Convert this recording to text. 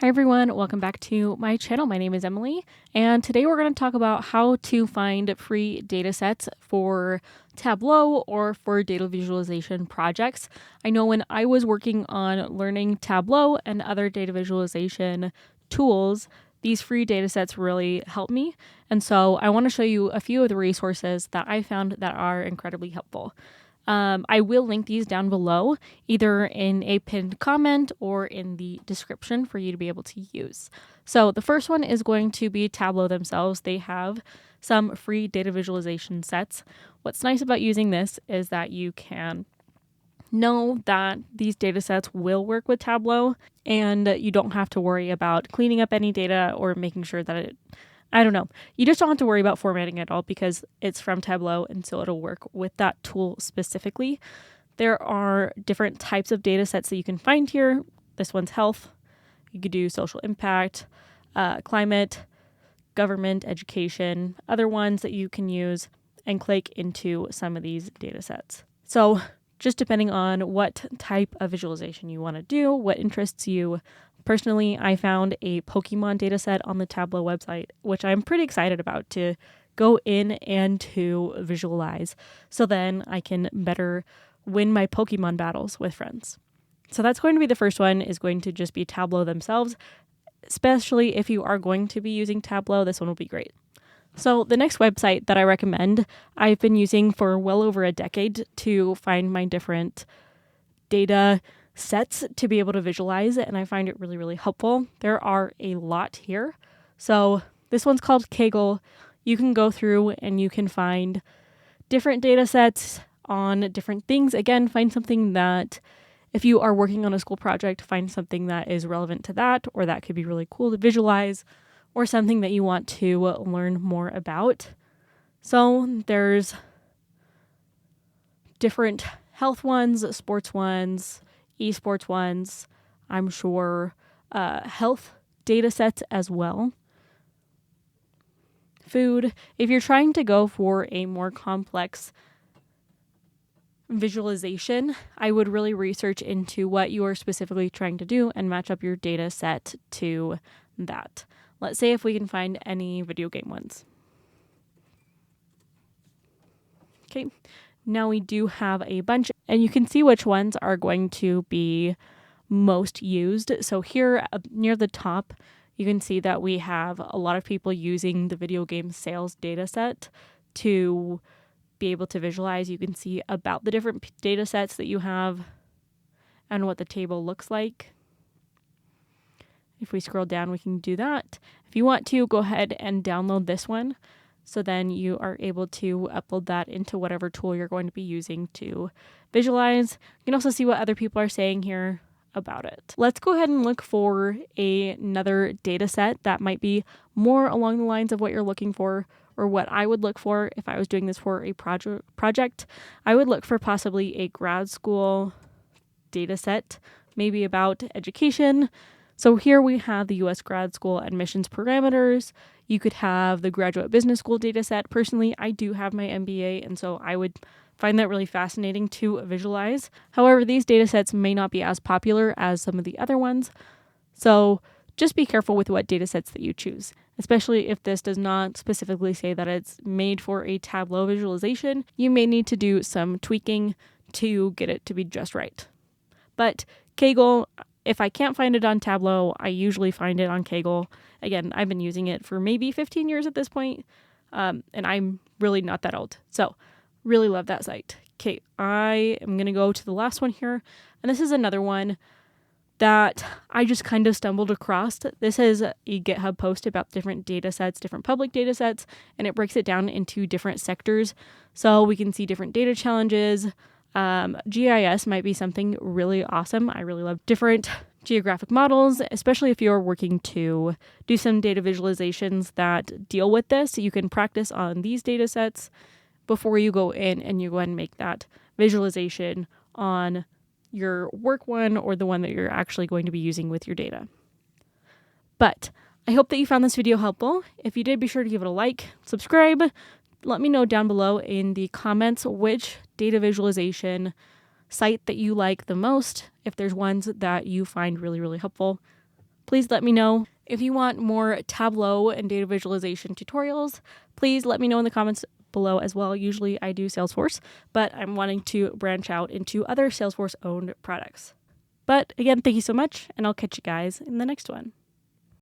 Hi everyone, welcome back to my channel. My name is Emily, and today we're going to talk about how to find free data sets for Tableau or for data visualization projects. I know when I was working on learning Tableau and other data visualization tools, these free data sets really helped me. And so I want to show you a few of the resources that I found that are incredibly helpful. I will link these down below, either in a pinned comment or in the description for you to be able to use. So the first one is going to be Tableau themselves. They have some free data visualization sets. What's nice about using this is that you can know that these data sets will work with Tableau, and you don't have to worry about cleaning up any data or making sure that you just don't have to worry about formatting at all because it's from Tableau, and so it'll work with that tool specifically. There are different types of data sets that you can find here. This one's health. You could do social impact, climate, government, education, other ones that you can use and click into some of these data sets. So just depending on what type of visualization you want to do, what interests you. Personally, I found a Pokemon dataset on the Tableau website, which I'm pretty excited about to go in and to visualize so then I can better win my Pokemon battles with friends. So that's going to be the first one, is going to just be Tableau themselves. Especially if you are going to be using Tableau, this one will be great. So the next website that I recommend, I've been using for well over a decade to find my different data sets to be able to visualize it, and I find it really, really helpful. There are a lot here. So this one's called Kaggle. You can go through and you can find different data sets on different things. Again, find something that, if you are working on a school project, find something that is relevant to that, or that could be really cool to visualize, or something that you want to learn more about. So there's different health ones, sports ones, esports ones, I'm sure health data sets as well. Food. If you're trying to go for a more complex visualization, I would really research into what you are specifically trying to do and match up your data set to that. Let's say if we can find any video game ones. Okay, now we do have a bunch, and you can see which ones are going to be most used. So here near the top, you can see that we have a lot of people using the video game sales data set to be able to visualize. You can see about the different data sets that you have and what the table looks like. If we scroll down, we can do that. If you want to, go ahead and download this one. So then you are able to upload that into whatever tool you're going to be using to visualize. You can also see what other people are saying here about it. Let's go ahead and look for another data set that might be more along the lines of what you're looking for, or what I would look for if I was doing this for a project. I would look for possibly a grad school data set, maybe about education. So here we have the U.S. grad school admissions parameters. You could have the graduate business school data set. Personally, I do have my MBA, and so I would find that really fascinating to visualize. However, these data sets may not be as popular as some of the other ones. So just be careful with what data sets that you choose, especially if this does not specifically say that it's made for a Tableau visualization. You may need to do some tweaking to get it to be just right. But Kaggle, if I can't find it on Tableau, I usually find it on Kaggle. Again, I've been using it for maybe 15 years at this point, and I'm really not that old. So really love that site. Okay, I am going to go to the last one here, and this is another one that I just kind of stumbled across. This is a GitHub post about different data sets, different public data sets, and it breaks it down into different sectors. So we can see different data challenges. GIS might be something really awesome. I really love different geographic models, especially if you're working to do some data visualizations that deal with this. You can practice on these data sets before you go in and you go ahead and make that visualization on your work one or the one that you're actually going to be using with your data. But I hope that you found this video helpful. If you did, be sure to give it a like, subscribe. Let me know down below in the comments which data visualization site that you like the most, if there's ones that you find really, really helpful. please let me know. If you want more Tableau and data visualization tutorials, please let me know in the comments below as well. Usually I do Salesforce, but I'm wanting to branch out into other Salesforce owned products. But again, thank you so much, and I'll catch you guys in the next one.